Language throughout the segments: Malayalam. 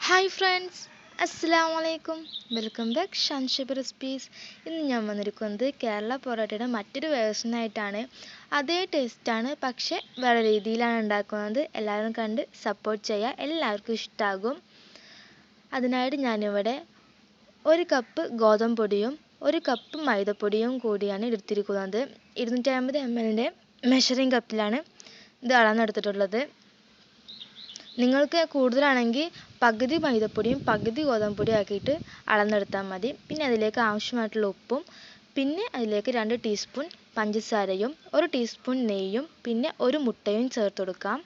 Hi friends, Assalamu alaikum. Welcome back SHANSHABI recipes. ഇന്ന് ഞാൻ വന്നിരിക്കുന്നത് കേരള പൊറോട്ടയുടെ മറ്റൊരു വേർഷൻ ആയിട്ടാണ്. അതേ ടേസ്റ്റ് ആണ്, പക്ഷേ വേറെ രീതിയിലാണ് ഉണ്ടാക്കുന്നത്. എല്ലാവരും കണ്ട് സപ്പോർട്ട് ചെയ്യുക, എല്ലാവർക്കും ഇഷ്ടമാകും. അതിനായിട്ട് ഞാനിവിടെ 1 കപ്പ് ഗോതമ്പ് പൊടിയും 1 കപ്പ് മൈദപ്പൊടിയും കൂടിയാണ് എടുത്തിരിക്കുന്നത്. 250 ml മെഷറിംഗ് കപ്പിലാണ് ഇത് അളന്നെടുത്തിട്ടുള്ളത്. നിങ്ങൾക്ക് കൂടുതലാണെങ്കിൽ പകുതി മൈദപ്പൊടിയും പകുതി ഗോതമ്പ് പൊടിയും ആക്കിയിട്ട് അളന്നെടുത്താൽ മതി. പിന്നെ അതിലേക്ക് ആവശ്യമായിട്ടുള്ള ഉപ്പും, പിന്നെ അതിലേക്ക് 2 ടീസ്പൂൺ പഞ്ചസാരയും 1 ടീസ്പൂൺ നെയ്യും പിന്നെ 1 മുട്ടയും ചേർത്ത് കൊടുക്കാം.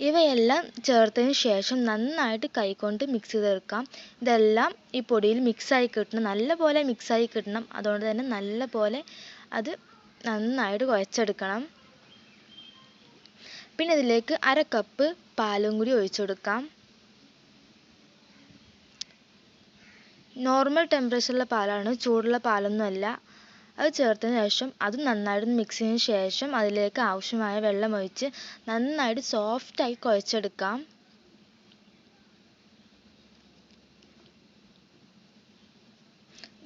ഇവയെല്ലാം ചേർത്തതിന് ശേഷം നന്നായിട്ട് കൈകൊണ്ട് മിക്സ് ചെയ്തെടുക്കാം. ഇതെല്ലാം ഈ പൊടിയിൽ മിക്സായി കിട്ടണം, നല്ലപോലെ മിക്സായി കിട്ടണം. അതുകൊണ്ട് തന്നെ നല്ലപോലെ അത് നന്നായിട്ട് കുഴച്ചെടുക്കണം. പിന്നെ ഇതിലേക്ക് 1/2 കപ്പ് പാലും കൂടി ഒഴിച്ചു കൊടുക്കാം. നോർമൽ ടെമ്പറേച്ചറിലുള്ള പാലാണ്, ചൂടുള്ള പാലൊന്നും അല്ല. അത് ചേർത്തതിന് ശേഷം അത് നന്നായിട്ട് മിക്സ് ചെയ്തതിന് ശേഷം അതിലേക്ക് ആവശ്യമായ വെള്ളം ഒഴിച്ച് നന്നായിട്ട് സോഫ്റ്റായി കുഴച്ചെടുക്കാം.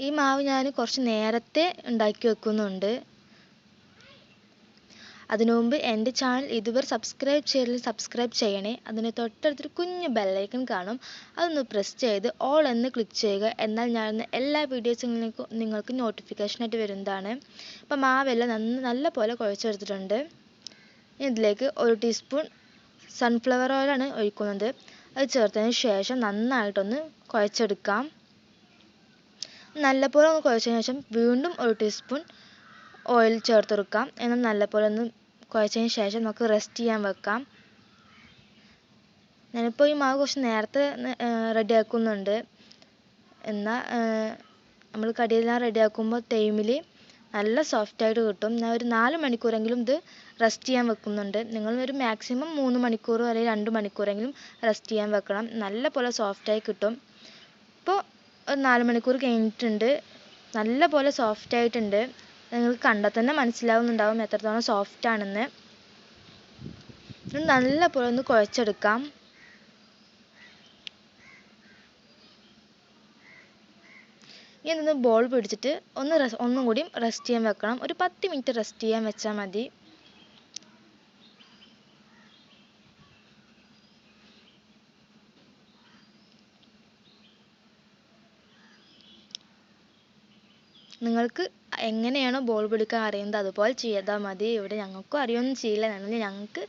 ഈ മാവ് ഞാൻ കുറച്ച് നേരത്തെ ഉണ്ടാക്കി വെക്കുന്നുണ്ട്. അതിനു മുമ്പ് എൻ്റെ ചാനൽ ഇതുവരെ സബ്സ്ക്രൈബ് ചെയ്തില്ലെങ്കിൽ സബ്സ്ക്രൈബ് ചെയ്യണേ. അതിന് തൊട്ടടുത്തൊരു കുഞ്ഞു ബെല്ലൈക്കൺ കാണും, അതൊന്ന് പ്രസ് ചെയ്ത് ഓൾ എന്ന് ക്ലിക്ക് ചെയ്യുക. എന്നാൽ ഞാൻ എല്ലാ വീഡിയോസും നിങ്ങൾക്ക് നോട്ടിഫിക്കേഷനായിട്ട് വരുന്നതാണ്. അപ്പോൾ മാവെല്ലാം നല്ലപോലെ കുഴച്ചെടുത്തിട്ടുണ്ട്. ഇതിലേക്ക് 1 ടീസ്പൂൺ സൺഫ്ലവർ ഓയിലാണ് ഒഴിക്കുന്നത്. അത് ചേർത്തതിന് ശേഷം നന്നായിട്ടൊന്ന് കുഴച്ചെടുക്കാം. നല്ലപോലെ ഒന്ന് കുഴച്ചതിന് ശേഷം വീണ്ടും 1 ടീസ്പൂൺ ഓയിൽ ചേർത്ത് കൊടുക്കാം. എന്നാൽ നല്ലപോലെ ഒന്ന് കുഴച്ചതിന് ശേഷം നമുക്ക് റെസ്റ്റ് ചെയ്യാൻ വെക്കാം. ഞാനിപ്പോൾ ഈ മാവ് കുറച്ച് നേരത്തെ റെഡിയാക്കുന്നുണ്ട്. എന്നാൽ നമ്മൾ കടിയെല്ലാം റെഡിയാക്കുമ്പോൾ ടൈമിൽ നല്ല സോഫ്റ്റായിട്ട് കിട്ടും. ഞാൻ ഒരു 4 മണിക്കൂറെങ്കിലും ഇത് റെസ്റ്റ് ചെയ്യാൻ വെക്കുന്നുണ്ട്. നിങ്ങൾ ഒരു മാക്സിമം 3 മണിക്കൂർ അല്ലെങ്കിൽ 2 മണിക്കൂറെങ്കിലും റെസ്റ്റ് ചെയ്യാൻ വെക്കണം. നല്ലപോലെ സോഫ്റ്റായി കിട്ടും. ഇപ്പോൾ ഒരു 4 മണിക്കൂർ കഴിഞ്ഞിട്ടുണ്ട്. നല്ലപോലെ സോഫ്റ്റായിട്ടുണ്ട്. നിങ്ങൾക്ക് കണ്ടാൽ തന്നെ മനസ്സിലാവുന്നുണ്ടാവും എത്രത്തോളം സോഫ്റ്റ് ആണെന്ന്. നല്ലപോലെ ഒന്ന് കുഴച്ചെടുക്കാം. ഇതൊന്ന് ബോൾ പിടിച്ചിട്ട് ഒന്നും കൂടി റെസ്റ്റ് ചെയ്യാൻ വെക്കണം. ഒരു 10 മിനിറ്റ് റെസ്റ്റ് ചെയ്യാൻ വെച്ചാൽ മതി. നിങ്ങൾക്ക് എങ്ങനെയാണോ ബോൾ പിടിക്കാൻ അറിയുന്നത് അതുപോലെ ചെയ്താൽ മതി. ഇവിടെ ഞങ്ങൾക്കും അറിയൊന്നും ചെയ്യില്ല, ഞങ്ങൾക്ക്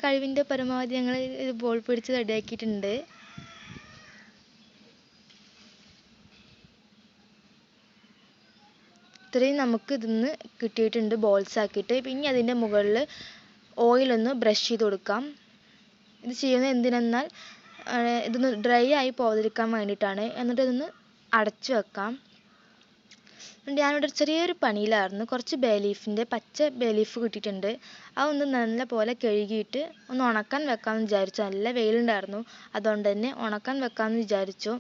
കഴിവിൻ്റെ പരമാവധി ഞങ്ങൾ ബോൾ പിടിച്ച് റെഡിയാക്കിയിട്ടുണ്ട്. ഇത്രയും നമുക്ക് ഇതിന്ന് കിട്ടിയിട്ടുണ്ട് ബോൾസ് ആക്കിയിട്ട്. പിന്നെ അതിൻ്റെ മുകളിൽ ഓയിലൊന്ന് ബ്രഷ് ചെയ്ത് കൊടുക്കാം. ഇത് ചെയ്യുന്നത് എന്തിനെന്നാൽ ഇതൊന്ന് ഡ്രൈ ആയി പോകാതിരിക്കാൻ വേണ്ടിയിട്ടാണ്. എന്നിട്ട് ഇതൊന്ന് അടച്ചു വെക്കാം. ഞാനിവിടെ ചെറിയൊരു പണിയിലായിരുന്നു. കുറച്ച് പച്ച ബേ ലീഫ് കിട്ടിയിട്ടുണ്ട്. അതൊന്ന് നല്ലപോലെ കഴുകിയിട്ട് ഒന്ന് ഉണക്കാൻ വെക്കാമെന്ന് വിചാരിച്ചു. നല്ല വെയിലുണ്ടായിരുന്നു, അതുകൊണ്ട് തന്നെ ഉണക്കാൻ വെക്കാമെന്ന് വിചാരിച്ചു.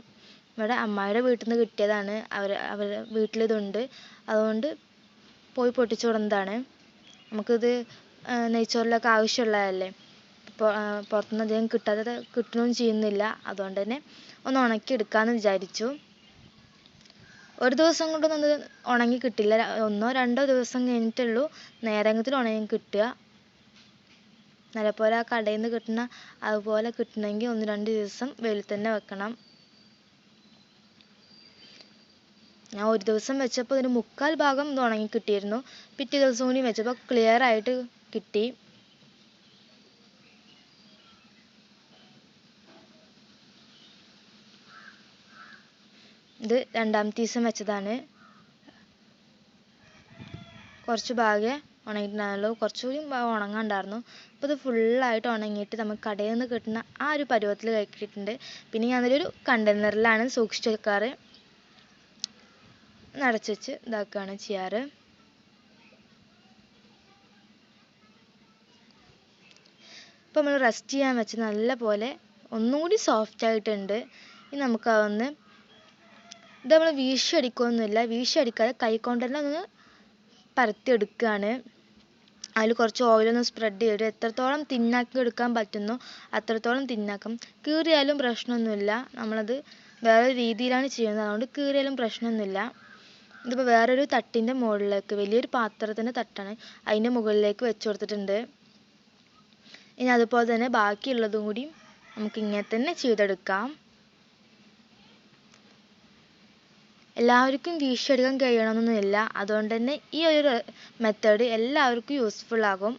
ഇവിടെ അമ്മായിയുടെ വീട്ടിൽ നിന്ന് കിട്ടിയതാണ്. അവരുടെ വീട്ടിലിതുണ്ട്, അതുകൊണ്ട് പോയി പൊട്ടിച്ചു കൊടുന്നതാണ്. നമുക്കിത് നെയ്ച്ചോറിലൊക്കെ ആവശ്യമുള്ളതല്ലേ. പുറത്തുനിന്ന് അധികം കിട്ടുകയൊന്നും ചെയ്യുന്നില്ല, അതുകൊണ്ട് തന്നെ ഒന്ന് ഉണക്കിയെടുക്കാമെന്ന് വിചാരിച്ചു. ഒരു ദിവസം കൊണ്ടൊന്നും അത് ഉണങ്ങി കിട്ടില്ല. 1-2 ദിവസം കഴിഞ്ഞിട്ടുള്ളൂ നേരത്തിൽ ഉണങ്ങി കിട്ടുക. നല്ലപോലെ ആ കടയിൽ നിന്ന് കിട്ടുന്ന അതുപോലെ കിട്ടണമെങ്കിൽ 1-2 ദിവസം വെയിലത്ത് തന്നെ വെക്കണം. ഞാൻ ഒരു ദിവസം വെച്ചപ്പോൾ ഇതിന് 3/4 ഭാഗം ഇത് ഉണങ്ങി കിട്ടിയിരുന്നു. പിറ്റേ ദിവസം കൂടി വെച്ചപ്പോൾ ക്ലിയർ ആയിട്ട് കിട്ടി. ഇത് 2ാമത്തെ ദിവസം വെച്ചതാണ്. കുറച്ച് ഭാഗമേ ഉണങ്ങിയിട്ടുണ്ടായിരുന്നുള്ളൂ, കുറച്ചുകൂടി ഉണങ്ങാണ്ടായിരുന്നു. അപ്പോൾ ഇത് ഫുള്ളായിട്ട് ഉണങ്ങിയിട്ട് നമുക്ക് കടയിൽ നിന്ന് കിട്ടുന്ന ആ ഒരു പരുവത്തിൽ കിട്ടിയിട്ടുണ്ട്. പിന്നെ ഞാനൊരു കണ്ടെയ്നറിലാണ് സൂക്ഷിച്ച് വെക്കാറ്. അടച്ചു വെച്ച് ഇതാക്കുകയാണ് ചെയ്യാറ്. ഇപ്പോൾ നമ്മൾ റെസ്റ്റ് ചെയ്യാൻ വെച്ച് നല്ലപോലെ ഒന്നുകൂടി സോഫ്റ്റ് ആയിട്ടുണ്ട്. ഇനി നമുക്കതൊന്ന് ഇത് നമ്മൾ വീശി അടിക്കാതെ കൈ കൊണ്ട് തന്നെ ഒന്ന് പരത്തിയെടുക്കുകയാണ്. അതിൽ കുറച്ച് ഓയിലൊന്ന് സ്പ്രെഡ് ചെയ്തിട്ട് എത്രത്തോളം തിന്നാക്കി എടുക്കാൻ പറ്റുന്നോ അത്രത്തോളം തിന്നാക്കാം. കീറിയാലും പ്രശ്നമൊന്നുമില്ല, നമ്മളത് വേറെ രീതിയിലാണ് ചെയ്യുന്നത്, അതുകൊണ്ട് കീറിയാലും പ്രശ്നമൊന്നുമില്ല. ഇതിപ്പോൾ വേറൊരു തട്ടിൻ്റെ മുകളിലേക്ക്, വലിയൊരു പാത്രത്തിൻ്റെ തട്ടാണ്, അതിൻ്റെ മുകളിലേക്ക് വെച്ച് കൊടുത്തിട്ടുണ്ട്. ഇനി അതുപോലെ തന്നെ ബാക്കിയുള്ളതും കൂടി നമുക്ക് ഇങ്ങനെ തന്നെ ചെയ്തെടുക്കാം. എല്ലാവർക്കും വീശിയെടുക്കാൻ കഴിയണമെന്നൊന്നുമില്ല, അതുകൊണ്ട് തന്നെ ഈ ഒരു മെത്തേഡ് എല്ലാവർക്കും യൂസ്ഫുൾ ആകും.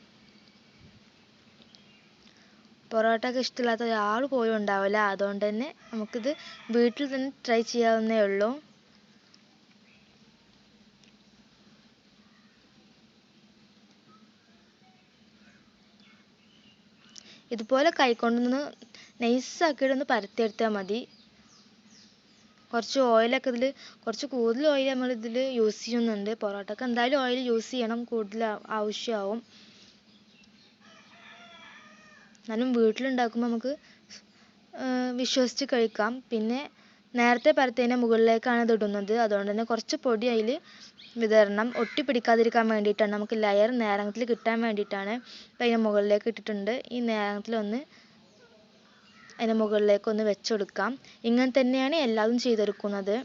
പൊറോട്ട ഒക്കെ ഇഷ്ടമില്ലാത്ത ഒരാൾ പോലും ഉണ്ടാവില്ല, അതുകൊണ്ട് തന്നെ നമുക്കിത് വീട്ടിൽ തന്നെ ട്രൈ ചെയ്യാവുന്നേ ഉള്ളൂ. ഇതുപോലെ കൈകൊണ്ടൊന്ന് നൈസാക്കിയിട്ടൊന്ന് പരത്തിയെടുത്താൽ മതി. കുറച്ച് ഓയിലൊക്കെ ഇതിൽ, കുറച്ച് കൂടുതൽ ഓയിൽ നമ്മൾ ഇതിൽ യൂസ് ചെയ്യുന്നുണ്ട്. പൊറോട്ടക്ക് എന്തായാലും ഓയിൽ യൂസ് ചെയ്യണം, കൂടുതൽ ആവശ്യമാവും. എന്നാലും വീട്ടിലുണ്ടാക്കുമ്പോൾ നമുക്ക് വിശ്വസിച്ച് കഴിക്കാം. പിന്നെ നേരത്തെ പരത്തിയതിൻ്റെ മുകളിലേക്കാണ് ഇത് ഇടുന്നത്, അതുകൊണ്ട് തന്നെ കുറച്ച് പൊടി അതിൽ വിതരണം ഒട്ടിപ്പിടിക്കാതിരിക്കാൻ വേണ്ടിയിട്ടാണ്, നമുക്ക് ലെയർ നേരത്തിൽ കിട്ടാൻ വേണ്ടിയിട്ടാണ് അതിൻ്റെ മുകളിലേക്ക് ഇട്ടിട്ടുണ്ട്. ഈ നേരത്തിലൊന്ന് അതിൻ്റെ മുകളിലേക്കൊന്ന് വെച്ചെടുക്കാം. ഇങ്ങനെ തന്നെയാണ് എല്ലാതും ചെയ്തെടുക്കുന്നത്.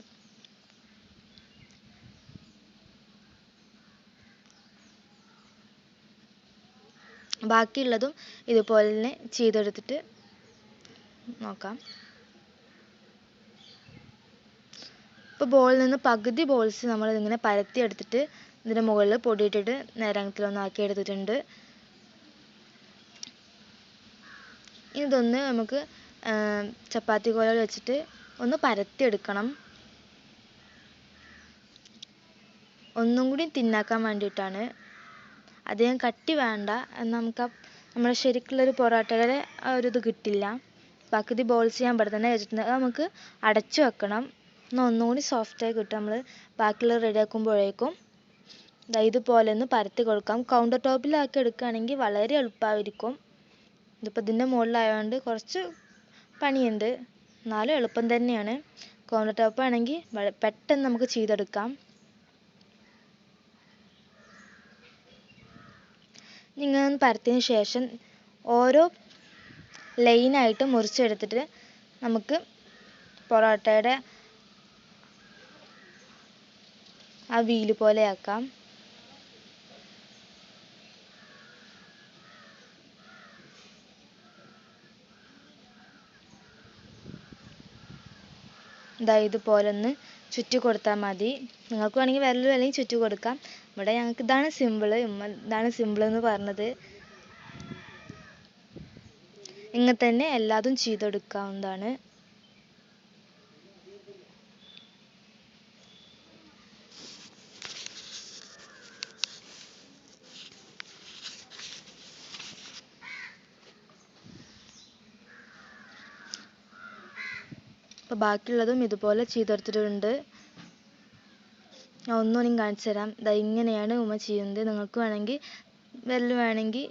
ബാക്കിയുള്ളതും ഇതുപോലെ തന്നെ ചെയ്തെടുത്തിട്ട് നോക്കാം. ഇപ്പോൾ ബോളിൽ നിന്ന് പകുതി ബോൾസ് നമ്മളിതിങ്ങനെ പരത്തിയെടുത്തിട്ട് ഇതിൻ്റെ മുകളിൽ പൊടിയിട്ടിട്ട് നേരത്തിലൊന്നാക്കി എടുത്തിട്ടുണ്ട്. ഇതൊന്ന് നമുക്ക് ചപ്പാത്തി കോലയിൽ വെച്ചിട്ട് ഒന്ന് പരത്തിയെടുക്കണം, ഒന്നും കൂടി തിന്നാക്കാൻ വേണ്ടിയിട്ടാണ്. അധികം കട്ടി വേണ്ട, നമുക്ക് നമ്മുടെ ശരിക്കുള്ളൊരു പൊറോട്ടയുടെ ആ ഒരു ഇത് കിട്ടില്ല. പകുതി ബോൾസ് ഞാൻ ഇവിടെ തന്നെ വെച്ചിട്ടുണ്ട്, അത് നമുക്ക് അടച്ചു വെക്കണം, എന്നാൽ ഒന്നും കൂടി സോഫ്റ്റായി കിട്ടും. നമ്മൾ ബാക്കിയുള്ളത് റെഡിയാക്കുമ്പോഴേക്കും ഇതുപോലെ ഒന്ന് പരത്തി കൊടുക്കാം. കൗണ്ടർ ടോപ്പിലാക്കി എടുക്കുകയാണെങ്കിൽ വളരെ എളുപ്പമായിരിക്കും. ഇതിപ്പോൾ ഇതിൻ്റെ മുകളിലായതുകൊണ്ട് കുറച്ച് പണിയുണ്ട്, എന്നാലും എളുപ്പം തന്നെയാണ്. കൗണ്ടർ ടോപ്പ് ആണെങ്കിൽ പെട്ടെന്ന് നമുക്ക് ചെയ്തെടുക്കാം. ഇങ്ങനെ പരത്തിയതിന് ശേഷം ഓരോ ലൈനായിട്ട് മുറിച്ചെടുത്തിട്ട് നമുക്ക് പൊറോട്ടയുടെ ആ വീല് പോലെ ആക്കാം. ഇതുപോലെ ഒന്ന് ചുറ്റി കൊടുത്താൽ മതി. നിങ്ങൾക്ക് വേണമെങ്കിൽ വിരൽ അല്ലെങ്കിൽ ചുറ്റി കൊടുക്കാം. ഇവിടെ ഞങ്ങൾക്ക് ഇതാണ് സിമ്പിള്, ഇതാണ് സിമ്പിൾ എന്ന് പറഞ്ഞത്. ഇങ്ങനെ തന്നെ എല്ലാതും ചെയ്തെടുക്കാവുന്നതാണ്. അപ്പോൾ ബാക്കിയുള്ളതും ഇതുപോലെ ചെയ്തെടുത്തിട്ടുണ്ട്. ഞാൻ ഒന്നുകൂടി കാണിച്ചു തരാം. ഇങ്ങനെയാണ് ഉമ്മ ചെയ്യുന്നത്. നിങ്ങൾക്ക് വേണമെങ്കിൽ വേണമെങ്കിൽ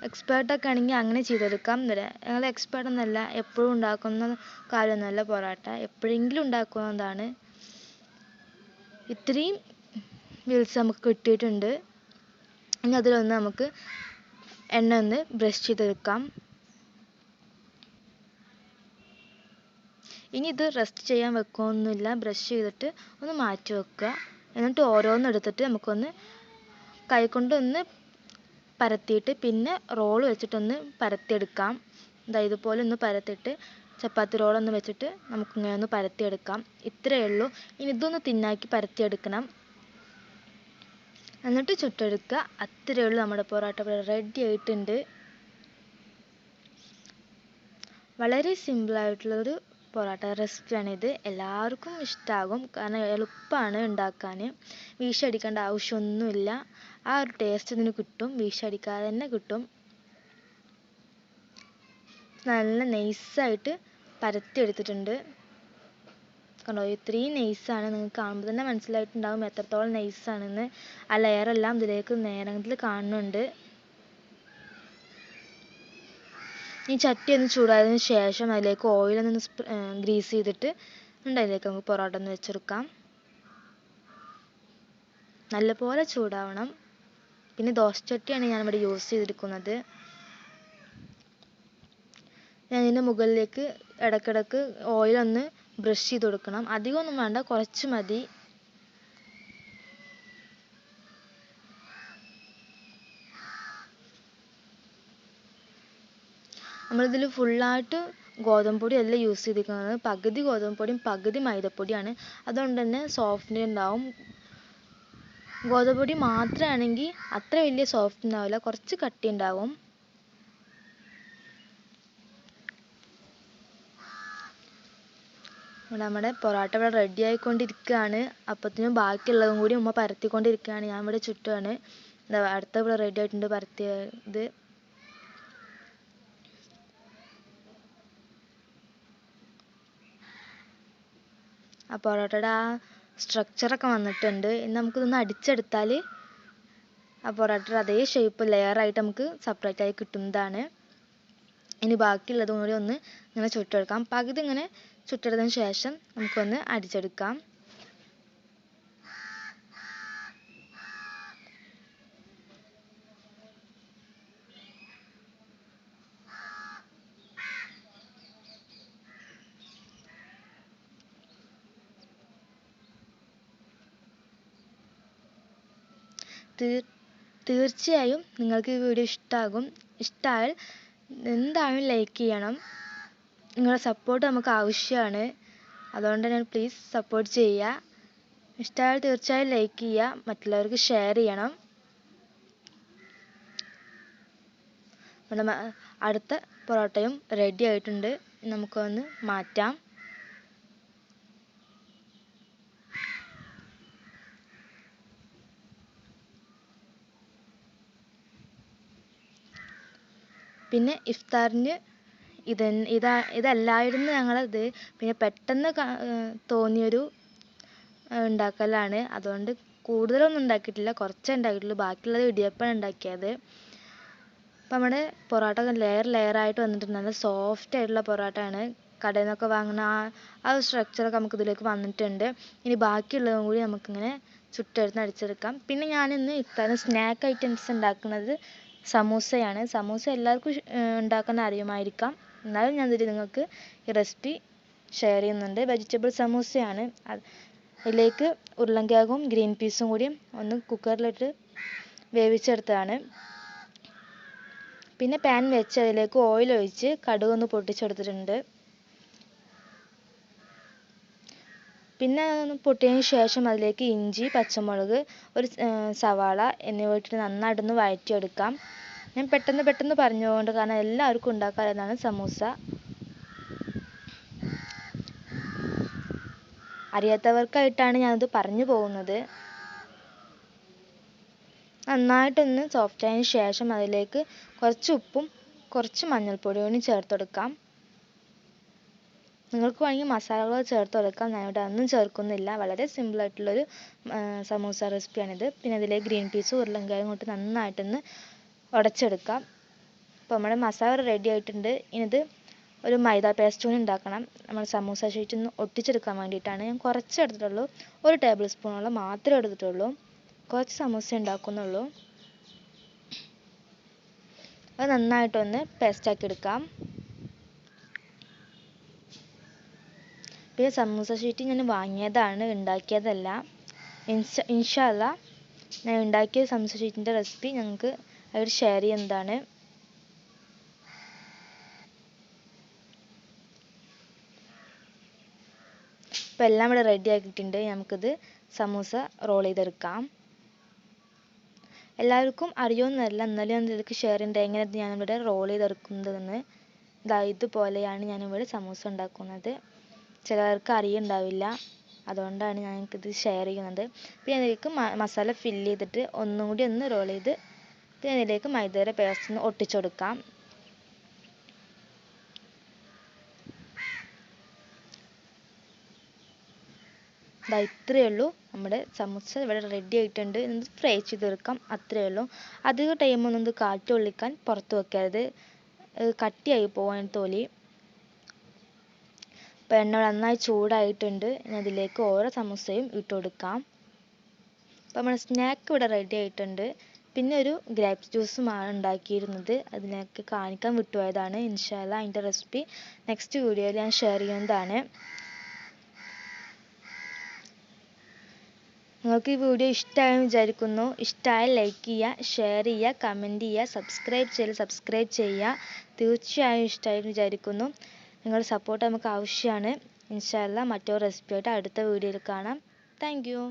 എക്സ്പേർട്ടൊക്കെ ആണെങ്കിൽ അങ്ങനെ ചെയ്തെടുക്കാം. ഞങ്ങൾ എക്സ്പേർട്ടൊന്നുമല്ല, എപ്പോഴും ഉണ്ടാക്കുന്ന കാര്യമൊന്നുമല്ല പൊറോട്ട, എപ്പോഴെങ്കിലും ഉണ്ടാക്കുന്നതാണ്. ഇത്രയും വീൽസ് നമുക്ക് കിട്ടിയിട്ടുണ്ട്. ഇനി അതിലൊന്ന് നമുക്ക് എണ്ണ ഒന്ന് ബ്രഷ് ചെയ്തെടുക്കാം. ഇനി ഇത് റെസ്റ്റ് ചെയ്യാൻ വെക്കുകയൊന്നുമില്ല, ബ്രഷ് ചെയ്തിട്ട് ഒന്ന് മാറ്റി വെക്കുക. എന്നിട്ട് ഓരോന്നെടുത്തിട്ട് നമുക്കൊന്ന് കൈകൊണ്ടൊന്ന് പരത്തിയിട്ട് പിന്നെ റോൾ വെച്ചിട്ടൊന്ന് പരത്തിയെടുക്കാം. ഇതുപോലെ ഒന്ന് പരത്തിയിട്ട് ചപ്പാത്തി റോളൊന്ന് വെച്ചിട്ട് നമുക്കിങ്ങനെ ഒന്ന് പരത്തിയെടുക്കാം. ഇത്രയേ ഉള്ളൂ. ഇനി ഇതൊന്ന് തിന്നാക്കി പരത്തിയെടുക്കണം, എന്നിട്ട് ചുട്ടെടുക്കുക. അത്രയേ ഉള്ളൂ. നമ്മുടെ പൊറോട്ട റെഡി ആയിട്ടുണ്ട്. വളരെ സിമ്പിളായിട്ടുള്ളൊരു പൊറോട്ട റെസിപ്പിയാണിത്. എല്ലാവർക്കും ഇഷ്ടമാകും, കാരണം എളുപ്പമാണ് ഉണ്ടാക്കാൻ. വീശടിക്കേണ്ട ആവശ്യമൊന്നുമില്ല. ആ ഒരു ടേസ്റ്റ് ഇതിന് കിട്ടും, വീശടിക്കാതെ തന്നെ കിട്ടും. നല്ല നൈസായിട്ട് പരത്തിയെടുത്തിട്ടുണ്ട്. കണ്ടോ, ഇത്രയും നൈസാണ്. നിങ്ങൾക്ക് കാണുമ്പോൾ തന്നെ മനസ്സിലായിട്ടുണ്ടാകും എത്രത്തോളം നൈസാണെന്ന്. ആ ലെയറെല്ലാം ഇതിലേക്ക് നേരത്തിൽ കാണുന്നുണ്ട്. ഈ ചട്ടി ഒന്ന് ചൂടായതിനു ശേഷം അതിലേക്ക് ഓയിലൊന്ന് ഗ്രീസ് ചെയ്തിട്ട് അതിലേക്ക് നമുക്ക് പൊറോട്ട ഒന്ന് വെച്ചെടുക്കാം. നല്ലപോലെ ചൂടാവണം, പിന്നെ ദോശച്ചട്ടിയാണ് ഞാനിവിടെ യൂസ് ചെയ്തിരിക്കുന്നത്. ഞാൻ ഇതിൻ്റെ മുകളിലേക്ക് ഇടയ്ക്കിടയ്ക്ക് ഓയിലൊന്ന് ബ്രഷ് ചെയ്ത് കൊടുക്കണം. അധികമൊന്നും വേണ്ട, കുറച്ച് മതി. നമ്മളിതിൽ ഫുള്ളായിട്ട് ഗോതമ്പ് പൊടി അല്ല യൂസ് ചെയ്തിരിക്കുന്നത്. പകുതി ഗോതമ്പ് പൊടിയും പകുതി മൈദപ്പൊടിയാണ്. അതുകൊണ്ട് തന്നെ സോഫ്റ്റ് ഉണ്ടാവും. ഗോതമ്പ് പൊടി മാത്രമാണെങ്കിൽ അത്ര വലിയ സോഫ്റ്റ് ഉണ്ടാവില്ല, കുറച്ച് കട്ടി ഉണ്ടാവും. നമ്മുടെ പൊറോട്ട ഇവിടെ റെഡി ആയിക്കൊണ്ടിരിക്കുകയാണ്. അപ്പത്തിനും ബാക്കിയുള്ളതും കൂടി ഉമ്മ പരത്തിക്കൊണ്ടിരിക്കുകയാണ്. ഞാൻ ഇവിടെ ചുട്ടുകയാണ്. അടുത്ത ഇവിടെ റെഡി ആയിട്ടുണ്ട് പരത്തിയത്. ആ പൊറോട്ടയുടെ ആ സ്ട്രക്ചറൊക്കെ വന്നിട്ടുണ്ട്. ഇനി നമുക്കിതൊന്ന് അടിച്ചെടുത്താൽ ആ പൊറോട്ടയുടെ അതേ ഷേപ്പ് ലെയറായിട്ട് നമുക്ക് സെപ്പറേറ്റ് ആയി കിട്ടുന്നതാണ്. ഇനി ബാക്കിയുള്ളതും കൂടി ഒന്ന് ഇങ്ങനെ ചുട്ടെടുക്കാം. പകുതി ഇങ്ങനെ ചുട്ടെടുത്തതിന് ശേഷം നമുക്കൊന്ന് അടിച്ചെടുക്കാം. തീർച്ചയായും നിങ്ങൾക്ക് ഈ വീഡിയോ ഇഷ്ടമായാൽ എന്തായാലും ലൈക്ക് ചെയ്യണം. നിങ്ങളുടെ സപ്പോർട്ട് നമുക്ക് ആവശ്യമാണ്. അതുകൊണ്ട് തന്നെ പ്ലീസ് സപ്പോർട്ട് ചെയ്യുക. ഇഷ്ടമായാൽ തീർച്ചയായും ലൈക്ക് ചെയ്യുക, മറ്റുള്ളവർക്ക് ഷെയർ ചെയ്യണം. അടുത്ത പൊറോട്ടയും റെഡി ആയിട്ടുണ്ട്. നമുക്കൊന്ന് മാറ്റാം. പിന്നെ ഇഫ്താറിന് ഇതല്ലായിരുന്നു ഞങ്ങളത്. പിന്നെ പെട്ടെന്ന് തോന്നിയൊരു ഉണ്ടാക്കലാണ്. അതുകൊണ്ട് കൂടുതലൊന്നും ഉണ്ടാക്കിയിട്ടില്ല, കുറച്ചേ ഉണ്ടാക്കിയിട്ടുള്ളൂ. ബാക്കിയുള്ളത് ഇടിയപ്പമാണ് ഉണ്ടാക്കിയത്. അപ്പം നമ്മുടെ പൊറോട്ട ലെയറായിട്ട് വന്നിട്ടുണ്ട്. നല്ല സോഫ്റ്റ് ആയിട്ടുള്ള പൊറോട്ടയാണ്. കടയിൽ നിന്നൊക്കെ വാങ്ങുന്ന ആ സ്ട്രക്ചറൊക്കെ നമുക്ക് ഇതിലേക്ക് വന്നിട്ടുണ്ട്. ഇനി ബാക്കിയുള്ളതും കൂടി നമുക്കിങ്ങനെ ചുട്ടെടുത്ത് അടിച്ചെടുക്കാം. പിന്നെ ഞാനിന്ന് ഇഫ്താറിന് സ്നാക്ക് ഐറ്റംസ് ഉണ്ടാക്കുന്നത് സമൂസയാണ്. സമൂസ എല്ലാവർക്കും ഉണ്ടാക്കാൻ അറിയുമായിരിക്കാം. എന്നാലും ഞാനിതിൽ നിങ്ങൾക്ക് ഈ റെസിപ്പി ഷെയർ ചെയ്യുന്നുണ്ട്. വെജിറ്റബിൾ സമൂസയാണ്. അതിലേക്ക് ഉരുളൻകിഴങ്ങും ഗ്രീൻ പീസും കൂടി ഒന്ന് കുക്കറിലിട്ട് വേവിച്ചെടുത്തതാണ്. പിന്നെ പാൻ വെച്ച് അതിലേക്ക് ഓയിൽ ഒഴിച്ച് കടുക് ഒന്ന് പൊട്ടിച്ചെടുത്തിട്ടുണ്ട്. പിന്നെ പൊട്ടിയതിന് ശേഷം അതിലേക്ക് ഇഞ്ചി, പച്ചമുളക്, ഒരു സവാള എന്നിവ ഇട്ടിട്ട് നന്നായിട്ടൊന്ന് വഴറ്റിയെടുക്കാം. ഞാൻ പെട്ടെന്ന് പറഞ്ഞുകൊണ്ട്, കാരണം എല്ലാവർക്കും ഉണ്ടാക്കാവുന്നതാണ് സമൂസ. അറിയാത്തവർക്കായിട്ടാണ് ഞാനത് പറഞ്ഞു പോകുന്നത്. നന്നായിട്ടൊന്ന് സോഫ്റ്റ് ആയതിനു ശേഷം അതിലേക്ക് കുറച്ച് ഉപ്പും കുറച്ച് മഞ്ഞൾപ്പൊടിയും ചേർത്ത് കൊടുക്കാം. നിങ്ങൾക്ക് വേണമെങ്കിൽ മസാലകൾ ചേർത്ത് കൊടുക്കാം. ഞാനിവിടെ ഒന്നും ചേർക്കുന്നില്ല. വളരെ സിമ്പിളായിട്ടുള്ളൊരു സമൂസ റെസിപ്പിയാണിത്. പിന്നെ അതിലേക്ക് ഗ്രീൻ പീസും ഉരുളൻകിഴങ്ങും ഇട്ട് നന്നായിട്ടൊന്ന് ഉടച്ചെടുക്കാം. അപ്പോൾ നമ്മുടെ മസാല റെഡി ആയിട്ടുണ്ട്. ഇനിയിത് ഒരു മൈദ പേസ്റ്റ് കൂടി ഉണ്ടാക്കണം. നമ്മൾ സമൂസ ഷീറ്റ് ഒന്ന് ഒട്ടിച്ചെടുക്കാൻ വേണ്ടിയിട്ടാണ്. ഞാൻ കുറച്ച് എടുത്തിട്ടുള്ളൂ, 1 ടേബിൾ സ്പൂണോളം മാത്രമേ എടുത്തിട്ടുള്ളൂ. കുറച്ച് സമൂസ ഉണ്ടാക്കുന്നുള്ളൂ. അത് നന്നായിട്ടൊന്ന് പേസ്റ്റാക്കി എടുക്കാം. പിന്നെ സമൂസ ഷീറ്റ് ഞാൻ വാങ്ങിയതാണ്, ഉണ്ടാക്കിയതല്ല. ഇൻഷാ അല്ലാ ഞാൻ ഉണ്ടാക്കിയ സമൂസ ഷീറ്റിൻ്റെ റെസിപ്പി ഞങ്ങൾക്ക് അവർ ഷെയർ ചെയ്യുന്നതാണ്. അപ്പോൾ എല്ലാം ഇവിടെ റെഡി ആക്കിയിട്ടുണ്ട്. നമുക്കിത് സമൂസ റോൾ ചെയ്തെടുക്കാം. എല്ലാവർക്കും അറിയുമെന്നല്ല, എന്നാലും ഞാൻ ഇതിലേക്ക് ഷെയർ ചെയ്യുന്നുണ്ട് എങ്ങനെ ഞാനിവിടെ റോൾ ചെയ്തെടുക്കുന്നതെന്ന്. ഇതുപോലെയാണ് ഞാനിവിടെ സമൂസ ഉണ്ടാക്കുന്നത്. ചിലർക്ക് അറിയുന്നുണ്ടാവില്ല, അതുകൊണ്ടാണ് ഞാനിത് ഷെയർ ചെയ്യുന്നത്. പിന്നെ അതിലേക്ക് മസാല ഫില്ല് ചെയ്തിട്ട് ഒന്നും കൂടി ഒന്ന് റോൾ ചെയ്ത് പിന്നെ അതിലേക്ക് മൈദയുടെ പേസ്റ്റ് ഒന്ന് ഒട്ടിച്ചു കൊടുക്കാം. ഇത്രയേ ഉള്ളൂ. നമ്മുടെ സമൂസ ഇവിടെ റെഡി ആയിട്ടുണ്ട്. ഇത് ഫ്രൈ ചെയ്തെടുക്കാം, അത്രയേ ഉള്ളൂ. അധികം ടൈമൊന്നും ഇത് കാറ്റ് കൊള്ളിക്കാൻ പുറത്ത് വെക്കരുത്, കട്ടിയായി പോകാൻ തോലി. അപ്പോൾ എണ്ണ നന്നായി ചൂടായിട്ടുണ്ട്. ഇനി അതിലേക്ക് ഓരോ സമൂസയും ഇട്ട് കൊടുക്കാം. അപ്പോൾ നമ്മുടെ സ്നാക്ക് ഇവിടെ റെഡി ആയിട്ടുണ്ട്. പിന്നെ ഒരു ഗ്രേപ്സ് ജ്യൂസുമാണ് ഉണ്ടാക്കിയിരുന്നത്. അതിനൊക്കെ കാണിക്കാൻ വിട്ടുപോയതാണ്. ഇൻഷാ അല്ലാഹ് അതിൻ്റെ റെസിപ്പി നെക്സ്റ്റ് വീഡിയോയിൽ ഞാൻ ഷെയർ ചെയ്യുന്നതാണ്. നിങ്ങൾക്ക് ഈ വീഡിയോ ഇഷ്ടമായെന്ന് വിചാരിക്കുന്നു. ഇഷ്ടമായാൽ ലൈക്ക് ചെയ്യുക, ഷെയർ ചെയ്യുക, കമൻറ്റ് ചെയ്യുക, സബ്സ്ക്രൈബ് ചെയ്യുക. തീർച്ചയായും ഇഷ്ടമായെന്ന് വിചാരിക്കുന്നു. നിങ്ങളുടെ സപ്പോർട്ട് നമുക്ക് ആവശ്യമാണ്. ഇൻഷാ അല്ലാഹ് മറ്റൊരു റെസിപ്പിയായിട്ട് അടുത്ത വീഡിയോയിൽ കാണാം. Thank you.